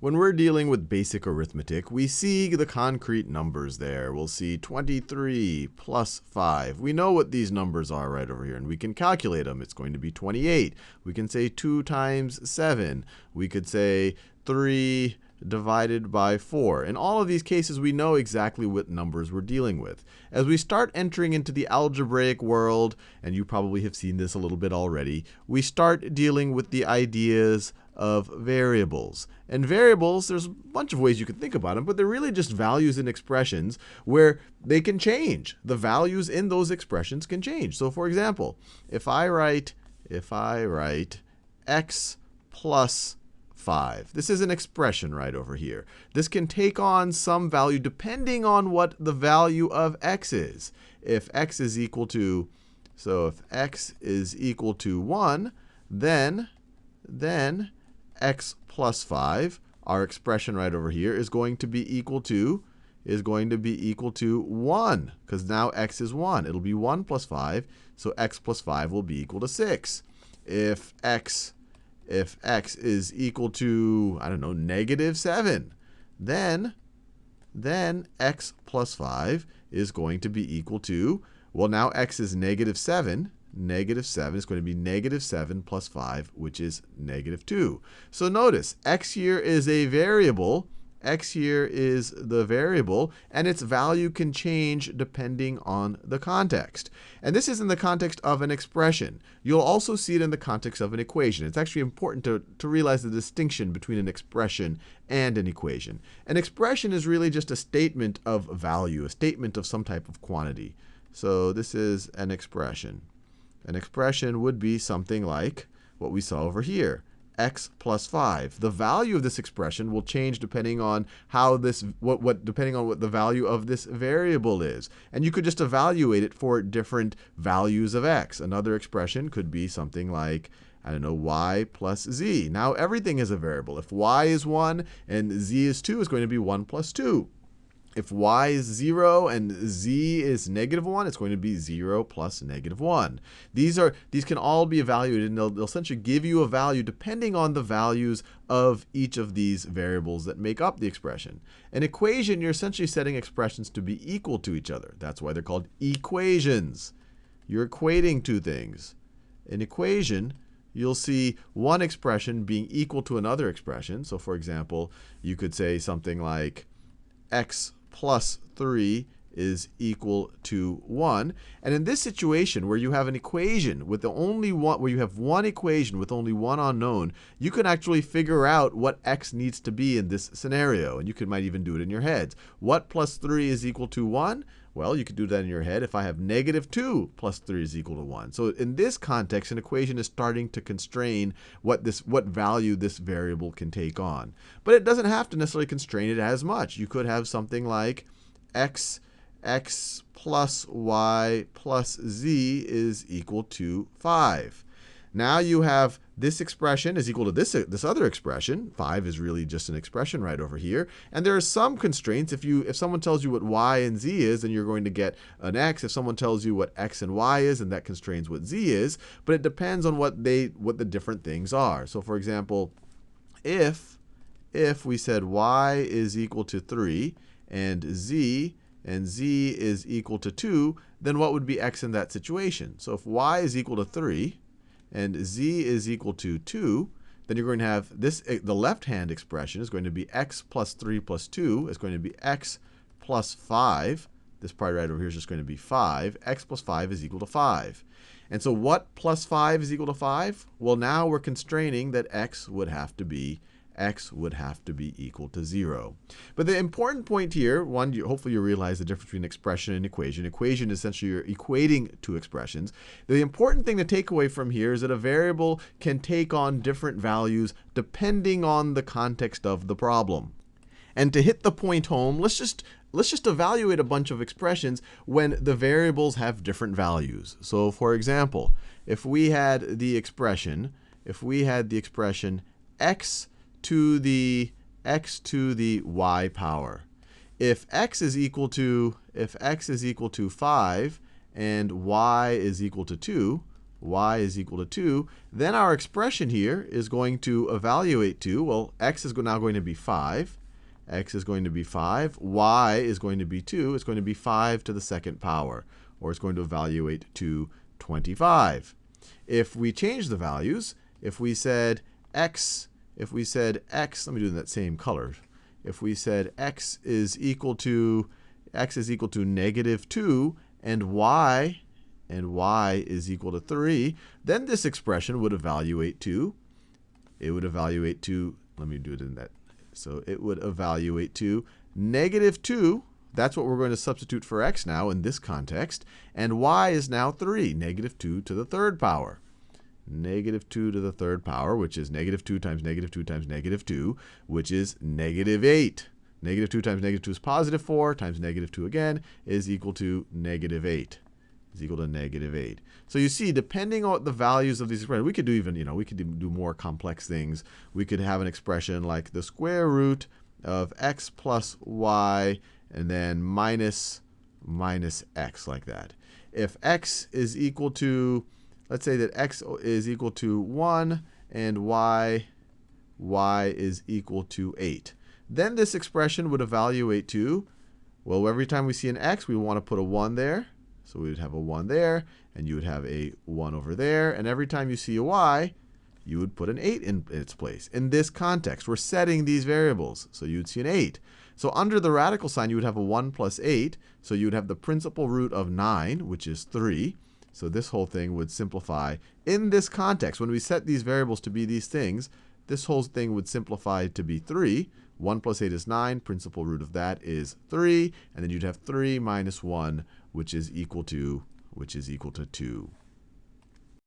when we're dealing with basic arithmetic, we see the concrete numbers there. We'll see 23 plus 5. We know what these numbers are right over here, and we can calculate them. It's going to be 28. We can say 2 times 7. We could say 3 divided by 4. In all of these cases, we know exactly what numbers we're dealing with. As we start entering into the algebraic world, and you probably have seen this a little bit already, we start dealing with the ideas of variables. And variables, there's a bunch of ways you can think about them, but they're really just values in expressions where they can change. The values in those expressions can change. So for example, if I write x plus 5. This is an expression right over here. This can take on some value depending on what the value of x is. If x is equal to, if x is equal to 1, then x plus 5, our expression right over here, is going to be equal to 1, because now x is 1. It'll be 1 plus 5, so x plus 5 will be equal to 6. If x is equal to, I don't know, -7, then x plus 5 is going to be equal to, well, now x is -7. -7 is going to be -7 plus 5, which is -2. So notice, x here is a variable. X here is the variable, and its value can change depending on the context. And this is in the context of an expression. You'll also see it in the context of an equation. It's actually important to realize the distinction between an expression and an equation. An expression is really just a statement of value, a statement of some type of quantity. So this is an expression. An expression would be something like what we saw over here. X plus 5. The value of this expression will change depending on how depending on what the value of this variable is. And you could just evaluate it for different values of x. Another expression could be something like, I don't know, y plus z. Now everything is a variable. If y is 1 and z is 2, it's going to be 1 plus 2. If y is 0 and z is -1, it's going to be 0 plus -1. These can all be evaluated, and they'll essentially give you a value depending on the values of each of these variables that make up the expression. An equation, you're essentially setting expressions to be equal to each other. That's why they're called equations. You're equating two things. An equation, you'll see one expression being equal to another expression. So for example, you could say something like x plus 3 is equal to 1. And in this situation where you have an equation with where you have one equation with only one unknown, you can actually figure out what x needs to be in this scenario. And you might even do it in your heads. What plus 3 is equal to 1? Well, you could do that in your head if I have -2 plus 3 is equal to 1. So in this context, an equation is starting to constrain what value this variable can take on. But it doesn't have to necessarily constrain it as much. You could have something like x plus y plus z is equal to 5. Now you have this expression is equal to this other expression. 5 is really just an expression right over here. And there are some constraints. If someone tells you what y and z is, then you're going to get an x. If someone tells you what x and y is, then that constrains what z is. But it depends on what the different things are. So for example, if we said y is equal to 3 and z is equal to 2, then what would be x in that situation? So if y is equal to 3 and z is equal to 2, then you're going to have the left-hand expression is going to be x plus 3 plus 2 is going to be x plus 5. This part right over here is just going to be 5. X plus 5 is equal to 5. And so what plus 5 is equal to 5? Well, now we're constraining that x would have to be equal to 0. But the important point here, hopefully you realize the difference between expression and equation. Equation, essentially, you're equating two expressions. The important thing to take away from here is that a variable can take on different values depending on the context of the problem. And to hit the point home, let's just evaluate a bunch of expressions when the variables have different values. So for example, if we had the expression x to the y power. If x is equal to 5 and y is equal to 2, y is equal to 2, then our expression here is going to evaluate 2. Well, x is now going to be 5. X is going to be 5. Y is going to be 2. It's going to be 5 to the second power, or it's going to evaluate to 25. If we change the values, if we said x, let me do it in that same color. If we said x is equal to negative 2 and y is equal to 3, then this expression would evaluate to, let me do it in that. So it would evaluate to negative 2. That's what we're going to substitute for x now in this context. And y is now 3, negative 2 to the third power. Negative 2 to the third power, which is negative 2 times negative 2 times negative 2, which is negative 8. Negative 2 times negative 2 is positive 4, times negative 2 again is equal to negative 8. Is equal to negative 8. So you see, depending on the values of these expressions, we could do even, we could do more complex things. We could have an expression like the square root of x plus y and then minus x, like that. If x is equal to, let's say that x is equal to 1 and y is equal to 8. Then this expression would evaluate to, well, every time we see an x, we want to put a 1 there. So we would have a 1 there, and you would have a 1 over there. And every time you see a y, you would put an 8 in its place. In this context, we're setting these variables. So you'd see an 8. So under the radical sign, you would have a 1 plus 8. So you would have the principal root of 9, which is 3. So this whole thing would simplify. In this context, when we set these variables to be these things, this whole thing would simplify to be 3. 1 plus 8 is 9. Principal root of that is 3. And then you'd have 3 minus 1, which is equal to 2.